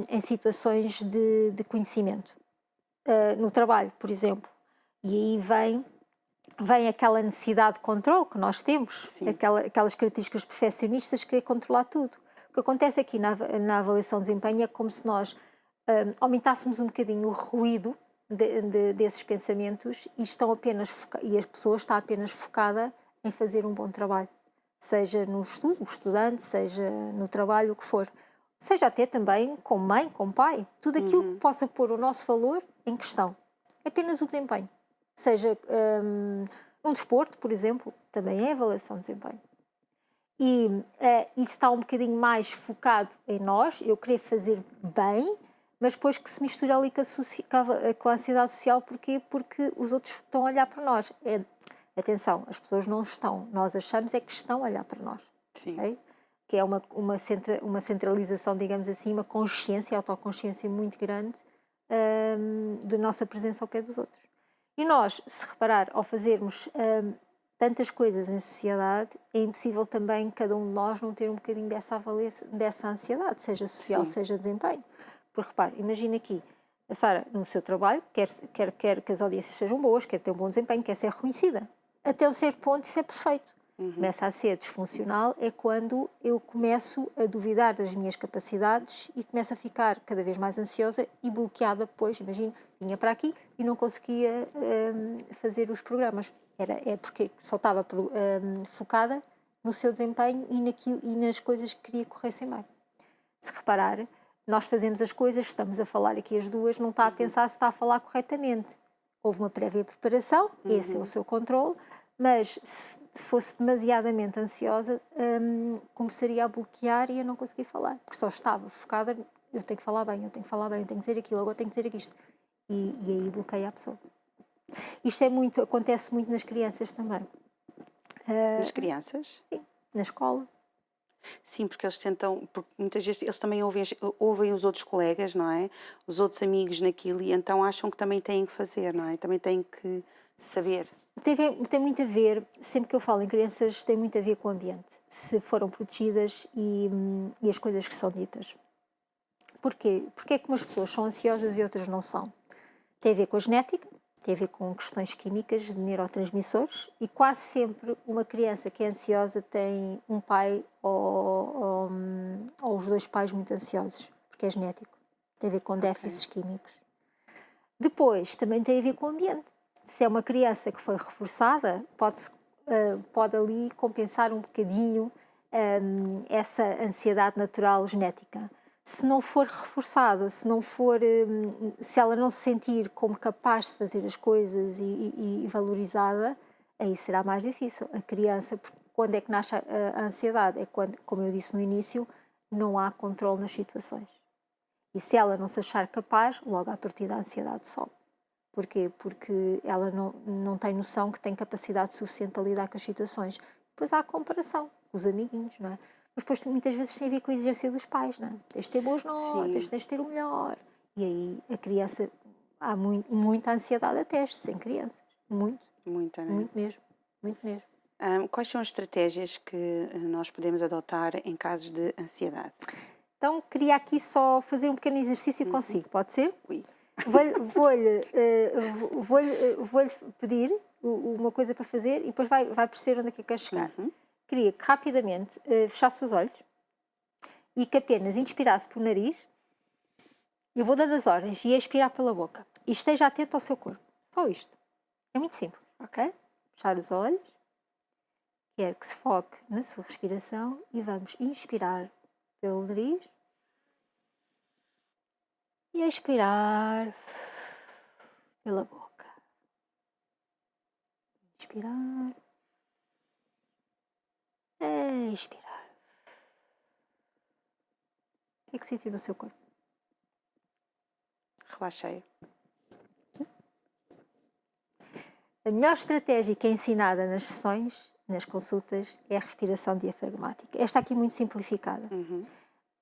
em situações de conhecimento. no trabalho, por exemplo. E aí vem aquela necessidade de controle que nós temos, aquelas características perfeccionistas de querer controlar tudo. O que acontece aqui na avaliação de desempenho é como se nós aumentássemos um bocadinho o ruído desses pensamentos e a pessoa está apenas focada em fazer um bom trabalho. Seja no estudo, o estudante, seja no trabalho, o que for. Seja até também como mãe, como pai. Tudo aquilo que possa pôr o nosso valor em questão. É apenas o desempenho. Seja num desporto, por exemplo, também é avaliação de desempenho. E isso está um bocadinho mais focado em nós, eu querer fazer bem, mas depois que se mistura ali com a ansiedade social. Porquê? Porque os outros estão a olhar para nós. Atenção, as pessoas não estão, nós achamos é que estão a olhar para nós. Okay? Que é uma centralização, digamos assim, uma consciência, autoconsciência muito grande da nossa presença ao pé dos outros. E nós, se reparar, ao fazermos tantas coisas em sociedade, é impossível também cada um de nós não ter um bocadinho dessa ansiedade, seja social, seja desempenho. Porque repare, imagina aqui, a Sara, no seu trabalho, quer que as audiências sejam boas, quer ter um bom desempenho, quer ser reconhecida. Até um certo ponto isso é perfeito. Começa a ser disfuncional é quando eu começo a duvidar das minhas capacidades e começo a ficar cada vez mais ansiosa e bloqueada depois. Imagino, vinha para aqui e não conseguia fazer os programas. Porque só estava focada no seu desempenho e nas coisas que queria que corressem bem. Se reparar, nós fazemos as coisas, estamos a falar aqui as duas, não está a pensar se está a falar corretamente. Houve uma prévia preparação, esse é o seu controle, mas se fosse demasiadamente ansiosa, começaria a bloquear e a não conseguir falar, porque só estava focada, eu tenho que falar bem, eu tenho que dizer aquilo, agora tenho que dizer isto, e aí bloqueia a pessoa. Isto acontece muito nas crianças também. Nas crianças? Sim, na escola. Sim, porque eles tentam, porque muitas vezes eles também ouvem os outros colegas, não é? Os outros amigos naquilo e então acham que também têm que fazer, não é? Também têm que saber. Tem muito a ver, sempre que eu falo em crianças, tem muito a ver com o ambiente. Se foram protegidas e as coisas que são ditas. Porquê? Porque é que umas pessoas são ansiosas e outras não são? Tem a ver com a genética, tem a ver com questões químicas de neurotransmissores e quase sempre uma criança que é ansiosa tem um pai ou os dois pais muito ansiosos, porque é genético. Tem a ver com déficits químicos. Depois, também tem a ver com o ambiente. Se é uma criança que foi reforçada, pode ali compensar um bocadinho essa ansiedade natural genética. Se não for reforçada, se ela não se sentir como capaz de fazer as coisas e valorizada, aí será mais difícil. A criança, quando é que nasce a ansiedade? É quando, como eu disse no início, não há controle nas situações. E se ela não se achar capaz, logo a partir da ansiedade sobe. Porquê? Porque ela não tem noção que tem capacidade suficiente para lidar com as situações. Depois há a comparação com os amiguinhos, não é? Mas depois muitas vezes tem a ver com a exigência dos pais, não é? Tens de ter boas notas, tens de ter o melhor. E aí a criança, há muita ansiedade a testes em crianças. Muita, não é? Muito mesmo, muito mesmo. Quais são as estratégias que nós podemos adotar em casos de ansiedade? Então queria aqui só fazer um pequeno exercício consigo, pode ser? Ui. Vou-lhe pedir uma coisa para fazer e depois vai perceber onde é que quer chegar. Queria que rapidamente fechasse os olhos e que apenas inspirasse pelo nariz. Eu vou dando as ordens e expirar pela boca. E esteja atento ao seu corpo. Só isto. É muito simples, ok? Fechar os olhos. Quero que se foque na sua respiração e vamos inspirar pelo nariz. E expirar pela boca. Inspirar. Expirar. O que é que sentiu no seu corpo? Relaxei. A melhor estratégia que é ensinada nas sessões, nas consultas, é a respiração diafragmática. Esta aqui muito simplificada.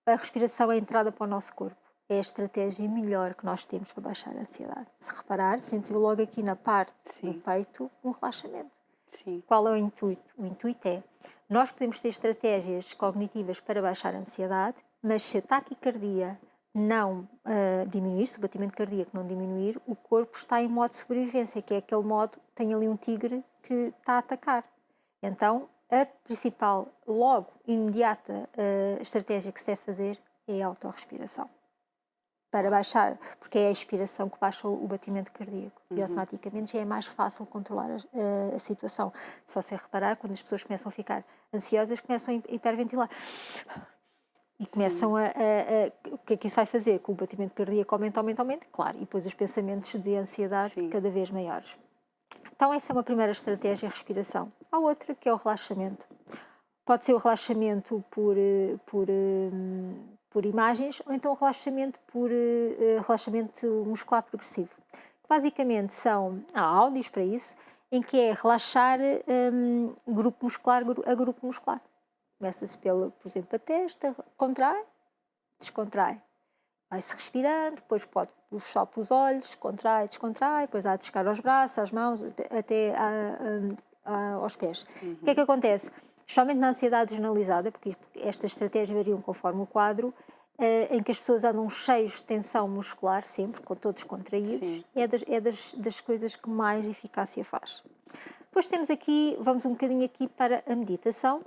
A respiração é a entrada para o nosso corpo. É a estratégia melhor que nós temos para baixar a ansiedade. Se reparar, sentiu logo aqui na parte do peito um relaxamento. Sim. Qual é o intuito? O intuito é, nós podemos ter estratégias cognitivas para baixar a ansiedade, mas se a taquicardia não diminuir, se o batimento cardíaco não diminuir, o corpo está em modo de sobrevivência, que é aquele modo, tem ali um tigre que está a atacar. Então, a principal, logo, imediata estratégia que se deve fazer é a autorrespiração. Para baixar, porque é a expiração que baixa o batimento cardíaco e automaticamente já é mais fácil controlar a situação. Se você reparar, quando as pessoas começam a ficar ansiosas, começam a hiperventilar e começam o que é que isso vai fazer? Que o batimento cardíaco aumenta, claro, e depois os pensamentos de ansiedade cada vez maiores. Então essa é uma primeira estratégia, a respiração. Há outra que é o relaxamento. Pode ser o relaxamento por imagens ou então o relaxamento por relaxamento muscular progressivo. Basicamente há áudios para isso, em que é relaxar grupo muscular a grupo muscular. Começa-se por exemplo, a testa, contrai, descontrai. Vai-se respirando, depois pode puxar para os olhos, contrai, descontrai, depois há de chegar aos braços, às mãos, até aos pés. O que é que acontece? Especialmente na ansiedade generalizada, porque estas estratégias variam conforme o quadro, em que as pessoas andam cheios de tensão muscular, sempre, todos contraídos, é das coisas que mais eficácia faz. Depois temos aqui, vamos um bocadinho aqui para a meditação,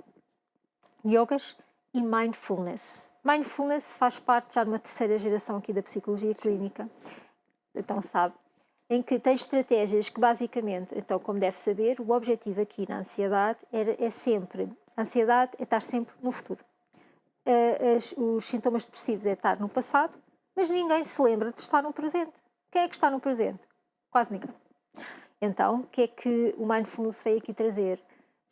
yogas e mindfulness. Mindfulness faz parte já de uma terceira geração aqui da psicologia clínica, então sabe, em que tem estratégias que basicamente, então como deve saber, o objetivo aqui na ansiedade é sempre, a ansiedade é estar sempre no futuro. Os sintomas depressivos é estar no passado, mas ninguém se lembra de estar no presente. Quem é que está no presente? Quase ninguém. Então, o que é que o mindfulness veio aqui trazer?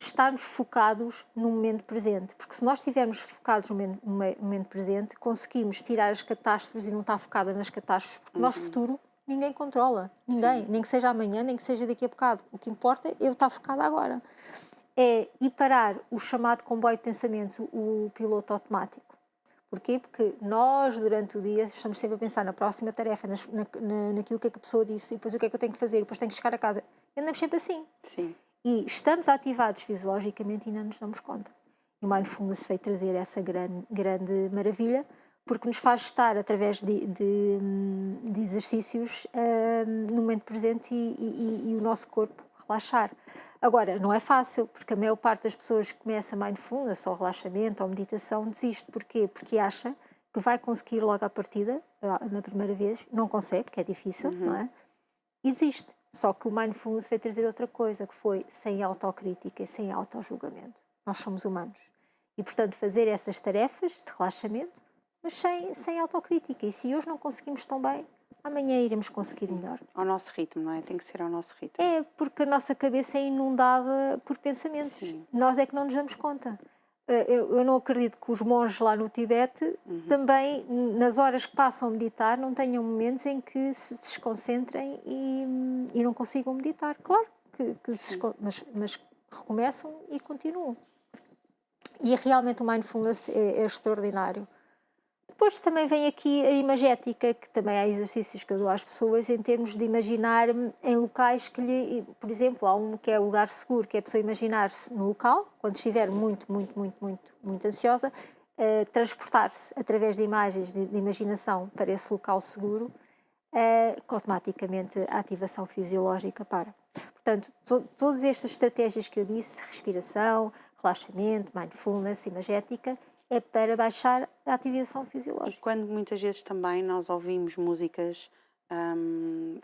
Estarmos focados no momento presente, porque se nós estivermos focados no momento presente, conseguimos tirar as catástrofes e não estar focada nas catástrofes, porque o nosso futuro ninguém controla, ninguém, nem que seja amanhã, nem que seja daqui a bocado. O que importa é eu estar focada agora. É ir parar o chamado comboio de pensamentos, o piloto automático. Porquê? Porque nós, durante o dia, estamos sempre a pensar na próxima tarefa, naquilo que a pessoa disse, e depois o que é que eu tenho que fazer, e depois tenho que chegar a casa. E andamos sempre assim. Sim. E estamos ativados fisiologicamente e não nos damos conta. E o mindfulness veio trazer essa grande maravilha, porque nos faz estar, através de exercícios, no momento presente e o nosso corpo relaxar. Agora, não é fácil, porque a maior parte das pessoas que começa mindfulness, ou relaxamento, ou meditação, desiste. Porquê? Porque acha que vai conseguir logo à partida, na primeira vez, não consegue, porque é difícil, não é? E desiste. Só que o mindfulness veio trazer outra coisa, que foi sem autocrítica e sem autojulgamento. Nós somos humanos. E, portanto, fazer essas tarefas de relaxamento, mas sem autocrítica. E se hoje não conseguimos tão bem, amanhã iremos conseguir melhor. Ao nosso ritmo, não é? Tem que ser ao nosso ritmo. É, porque a nossa cabeça é inundada por pensamentos. Sim. Nós é que não nos damos conta. Eu não acredito que os monges lá no Tibete também, nas horas que passam a meditar, não tenham momentos em que se desconcentrem e não consigam meditar. Claro mas recomeçam e continuam. E realmente o mindfulness é extraordinário. Depois também vem aqui a imagética, que também há exercícios que eu dou às pessoas em termos de imaginar em locais que por exemplo, há um que é o lugar seguro, que é a pessoa imaginar-se no local, quando estiver muito ansiosa, transportar-se através de imagens de imaginação para esse local seguro, que automaticamente a ativação fisiológica para. Portanto, todas estas estratégias que eu disse, respiração, relaxamento, mindfulness, imagética, é para baixar a ativação fisiológica. E quando muitas vezes também nós ouvimos músicas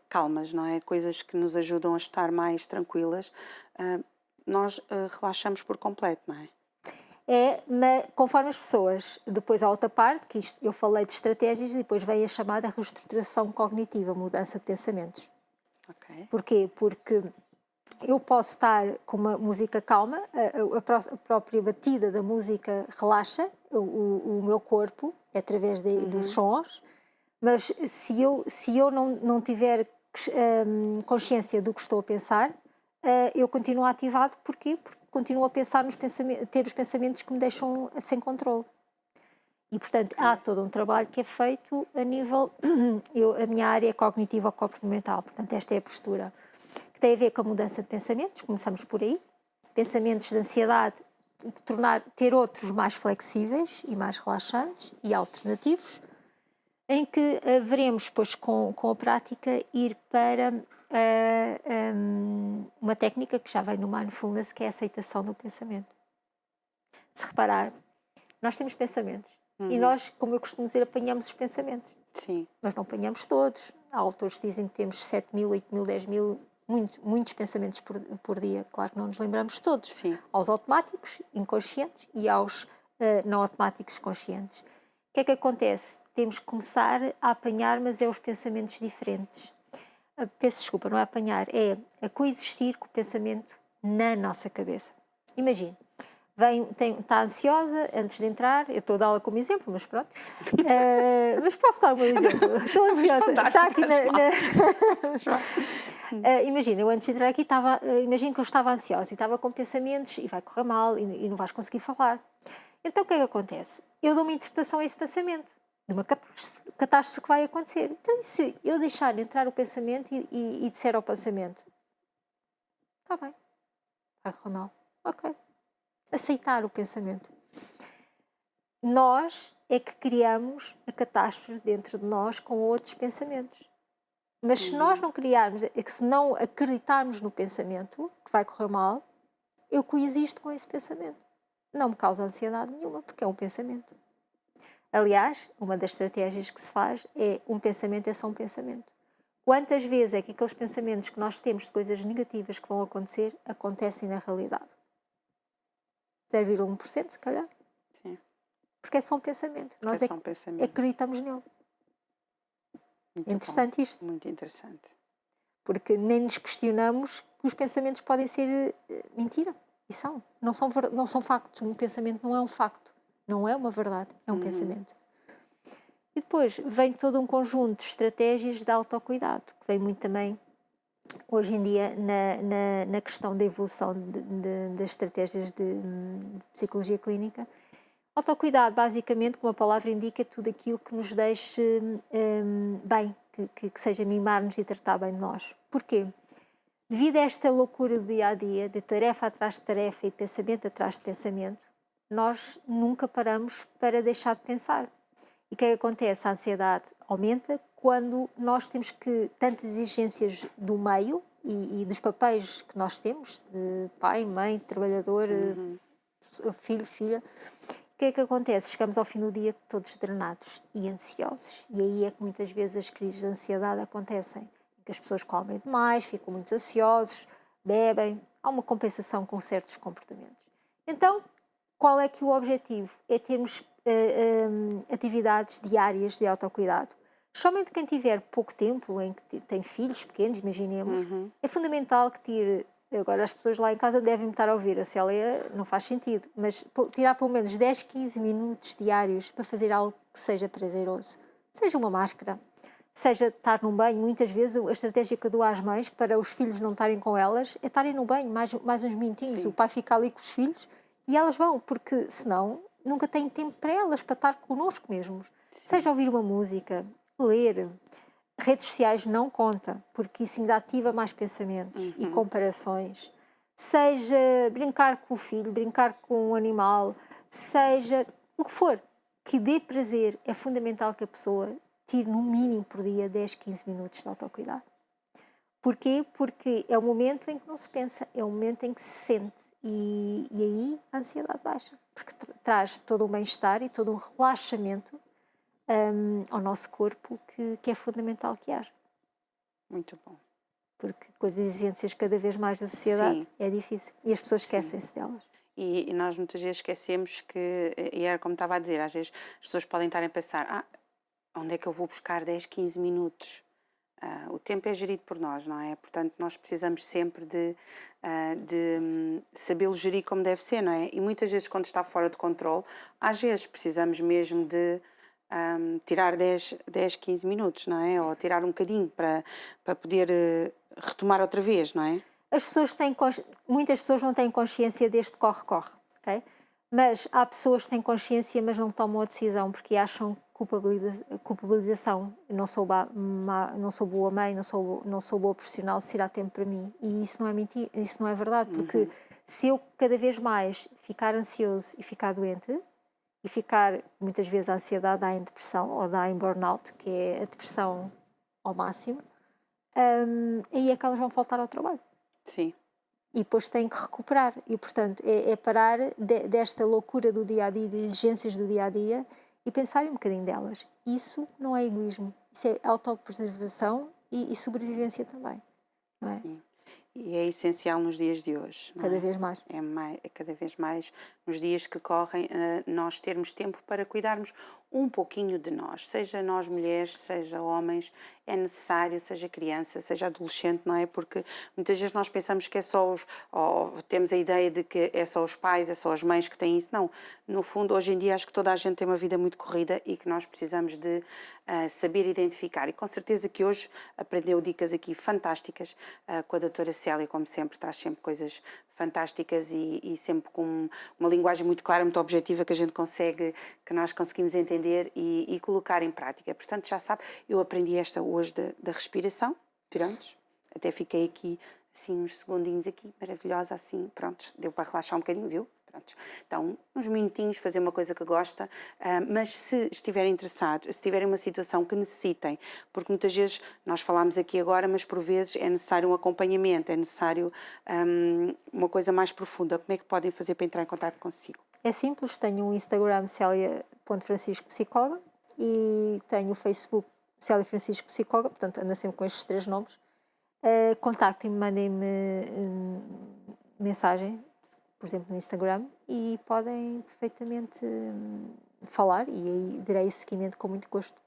calmas, não é? Coisas que nos ajudam a estar mais tranquilas, nós relaxamos por completo, não é? Mas conforme as pessoas, depois há outra parte, que eu falei de estratégias, e depois vem a chamada reestruturação cognitiva, mudança de pensamentos. Okay. Porquê? Porque eu posso estar com uma música calma, a própria batida da música relaxa o meu corpo, através dos sons, mas se eu não tiver consciência do que estou a pensar, eu continuo ativado. Porquê? Porque continuo a pensar ter os pensamentos que me deixam sem controle. E, portanto, há todo um trabalho que é feito a nível... a minha área é cognitivo-comportamental, portanto, esta é a postura, que tem a ver com a mudança de pensamentos, começamos por aí, pensamentos de ansiedade, ter outros mais flexíveis e mais relaxantes e alternativos, em que veremos depois com a prática ir para uma técnica que já vem no Mindfulness, que é a aceitação do pensamento. Se reparar, nós temos pensamentos e nós, como eu costumo dizer, apanhamos os pensamentos. Sim. Nós não apanhamos todos. Há autores que dizem que temos 7.000, 8.000, 10.000, muitos pensamentos por dia. Claro que não nos lembramos de todos. Sim. Aos automáticos, inconscientes, e aos não automáticos, conscientes. O que é que acontece? Temos que começar a apanhar, mas é os pensamentos diferentes. Peço desculpa, não é apanhar, é a coexistir com o pensamento na nossa cabeça. Imagine, está ansiosa antes de entrar, eu estou a dá-la como exemplo, mas pronto. Mas posso dar um exemplo? Estou ansiosa, está aqui imagina, eu antes de entrar aqui imagino que eu estava ansiosa e estava com pensamentos e vai correr mal e não vais conseguir falar. Então o que é que acontece? Eu dou uma interpretação a esse pensamento, de uma catástrofe que vai acontecer. Então, e se eu deixar entrar o pensamento e disser ao pensamento: está bem, vai correr mal, ok. Aceitar o pensamento. Nós é que criamos a catástrofe dentro de nós com outros pensamentos. Mas se nós não criarmos, se não acreditarmos no pensamento, que vai correr mal, eu coexisto com esse pensamento. Não me causa ansiedade nenhuma, porque é um pensamento. Aliás, uma das estratégias que se faz é um pensamento é só um pensamento. Quantas vezes é que aqueles pensamentos que nós temos de coisas negativas que vão acontecer, acontecem na realidade? 0,1%, se calhar. Sim. Porque é só um pensamento. Nós é que acreditamos nele. Muito interessante bom. Isto. Muito interessante. Porque nem nos questionamos que os pensamentos podem ser mentira. E são. Não são factos. Um pensamento não é um facto. Não é uma verdade. É um pensamento. E depois vem todo um conjunto de estratégias de autocuidado, que vem muito também, hoje em dia, na questão da evolução das estratégias de psicologia clínica. Autocuidado, basicamente, como a palavra indica, é tudo aquilo que nos deixe bem, que seja mimar-nos e tratar bem de nós. Porquê? Devido a esta loucura do dia-a-dia, de tarefa atrás de tarefa e de pensamento atrás de pensamento, nós nunca paramos para deixar de pensar. E o que é que acontece? A ansiedade aumenta quando nós temos tantas exigências do meio e dos papéis que nós temos, de pai, mãe, trabalhador, filho, filha. O que é que acontece? Chegamos ao fim do dia todos drenados e ansiosos. E aí é que muitas vezes as crises de ansiedade acontecem. Que as pessoas comem demais, ficam muito ansiosos, bebem. Há uma compensação com certos comportamentos. Então, qual é que o objetivo? É termos atividades diárias de autocuidado. Somente quem tiver pouco tempo, em que tem filhos pequenos, imaginemos, é fundamental que tire. Agora as pessoas lá em casa devem-me estar a ouvir, a Célia não faz sentido, mas tirar pelo menos 10, 15 minutos diários para fazer algo que seja prazeroso. Seja uma máscara, seja estar num banho. Muitas vezes a estratégia que eu dou às mães para os filhos não estarem com elas é estarem no banho mais uns minutinhos. Sim. O pai fica ali com os filhos e elas vão, porque senão nunca têm tempo para elas, para estar connosco mesmos. Sim. Seja ouvir uma música, ler. Redes sociais não conta, porque isso ainda ativa mais pensamentos e comparações. Seja brincar com o filho, brincar com um animal, seja o que for, que dê prazer. É fundamental que a pessoa tire no mínimo por dia 10, 15 minutos de autocuidado. Porquê? Porque é o momento em que não se pensa, é o momento em que se sente e aí a ansiedade baixa, porque traz todo um bem-estar e todo um relaxamento ao nosso corpo que é fundamental que haja. Muito bom. Porque com as exigências cada vez mais da sociedade, sim, é difícil. E as pessoas esquecem-se delas. E nós muitas vezes esquecemos que, e era como estava a dizer, às vezes as pessoas podem estar a pensar, onde é que eu vou buscar 10, 15 minutos? O tempo é gerido por nós, não é? Portanto, nós precisamos sempre de sabê-lo gerir como deve ser, não é? E muitas vezes quando está fora de controle, às vezes precisamos mesmo de tirar 10, 15 minutos, não é? Ou tirar um bocadinho para poder retomar outra vez, não é? Muitas pessoas não têm consciência deste corre-corre, ok? Mas há pessoas que têm consciência, mas não tomam a decisão porque acham culpabilização. Não sou boa mãe, não sou boa profissional, se irá tempo para mim. E isso não é mentira, isso não é verdade, porque se eu cada vez mais ficar ansioso e ficar doente, e ficar, muitas vezes a ansiedade dá em depressão ou dá em burnout, que é a depressão ao máximo, aí é que elas vão faltar ao trabalho. Sim. E depois têm que recuperar. E, portanto, é parar desta loucura do dia-a-dia, de exigências do dia-a-dia, e pensar um bocadinho delas. Isso não é egoísmo. Isso é autopreservação e sobrevivência também. Não é? Sim. E é essencial nos dias de hoje. Cada vez mais. É cada vez mais nos dias que correm, nós termos tempo para cuidarmos um pouquinho de nós, seja nós mulheres, seja homens, é necessário, seja criança, seja adolescente, não é? Porque muitas vezes nós pensamos que é só ou temos a ideia de que é só os pais, é só as mães que têm isso. Não, no fundo, hoje em dia acho que toda a gente tem uma vida muito corrida e que nós precisamos de saber identificar. E com certeza que hoje aprendeu dicas aqui fantásticas com a doutora Célia, como sempre, traz sempre coisas fantásticas e sempre com uma linguagem muito clara, muito objetiva, que nós conseguimos entender e colocar em prática. Portanto, já sabe, eu aprendi esta hoje da respiração, pronto, até fiquei aqui, assim, uns segundinhos aqui, maravilhosa, assim, pronto, deu para relaxar um bocadinho, viu? Pronto. Então, uns minutinhos, fazer uma coisa que gosta, mas se estiverem interessados, se tiverem uma situação que necessitem, porque muitas vezes nós falamos aqui agora, mas por vezes é necessário um acompanhamento, é necessário uma coisa mais profunda. Como é que podem fazer para entrar em contato consigo? É simples, tenho o Instagram Celia.Francisco Psicóloga e tenho o Facebook Célia Francisco Psicóloga, portanto ando sempre com estes 3 nomes. Contactem-me, mandem-me mensagem, por exemplo, no Instagram, e podem perfeitamente falar, e aí darei seguimento com muito gosto.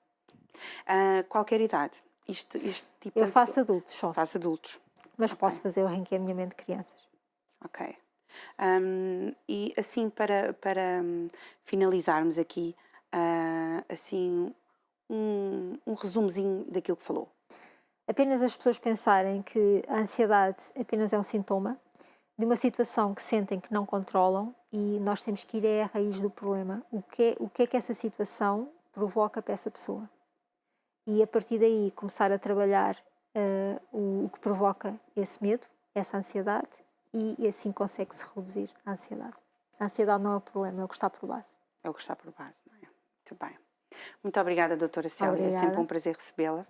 Qualquer idade? Este tipo Eu faço adultos só. Faço adultos. Mas Okay. posso fazer o reencaminhamento de crianças. Ok. E assim, para finalizarmos aqui, assim, um resumozinho daquilo que falou. Apenas as pessoas pensarem que a ansiedade apenas é um sintoma de uma situação que sentem que não controlam, e nós temos que ir à raiz do problema. O que é que essa situação provoca para essa pessoa? E a partir daí começar a trabalhar o que provoca esse medo, essa ansiedade, e assim consegue-se reduzir a ansiedade. A ansiedade não é o problema, é o que está por base. É o que está por base, não é? Muito bem. Muito obrigada, doutora Célia. Obrigada. É sempre um prazer recebê-la.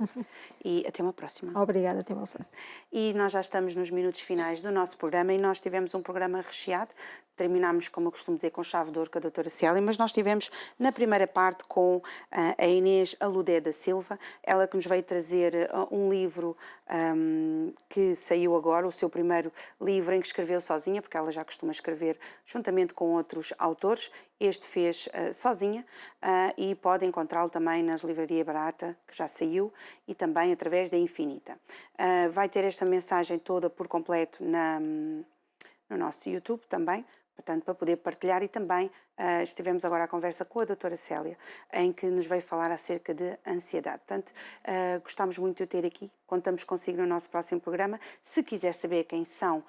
E até uma próxima. Obrigada, até uma próxima. E nós já estamos nos minutos finais do nosso programa e nós tivemos um programa recheado. Terminámos, como eu costumo dizer, com chave de ouro com a doutora Célia, mas nós tivemos na primeira parte com a Inês Aludé da Silva, ela que nos veio trazer um livro que saiu agora, o seu primeiro livro em que escreveu sozinha, porque ela já costuma escrever juntamente com outros autores. Este fez sozinha e pode encontrá-lo também nas Livraria Barata, que já saiu, e também através da Infinita. Vai ter esta mensagem toda por completo no nosso YouTube também, portanto, para poder partilhar. E também estivemos agora à conversa com a doutora Célia, em que nos veio falar acerca de ansiedade. Portanto, gostamos muito de o ter aqui, contamos consigo no nosso próximo programa. Se quiser saber quem são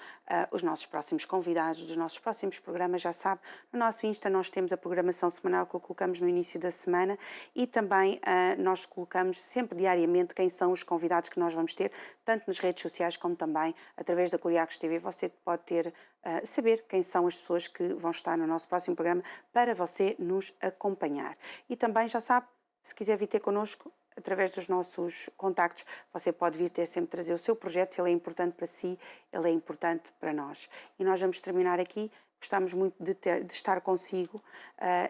os nossos próximos convidados dos nossos próximos programas, já sabe, no nosso Insta nós temos a programação semanal que colocamos no início da semana, e também nós colocamos sempre diariamente quem são os convidados que nós vamos ter, tanto nas redes sociais como também através da Curiacos TV. Você pode saber quem são as pessoas que vão estar no nosso próximo programa para você nos acompanhar. E também já sabe, se quiser vir ter connosco, através dos nossos contactos, você pode vir ter sempre trazer o seu projeto. Se ele é importante para si, ele é importante para nós. E nós vamos terminar aqui. Gostamos muito de estar consigo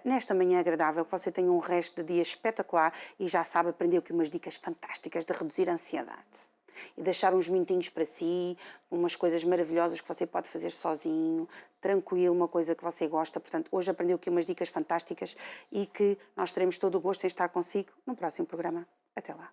nesta manhã agradável, que você tenha um resto de dia espetacular e já sabe, aprendeu aqui umas dicas fantásticas de reduzir a ansiedade. E deixar uns minutinhos para si, umas coisas maravilhosas que você pode fazer sozinho, tranquilo, uma coisa que você gosta. Portanto, hoje aprendeu aqui umas dicas fantásticas e que nós teremos todo o gosto em estar consigo no próximo programa. Até lá.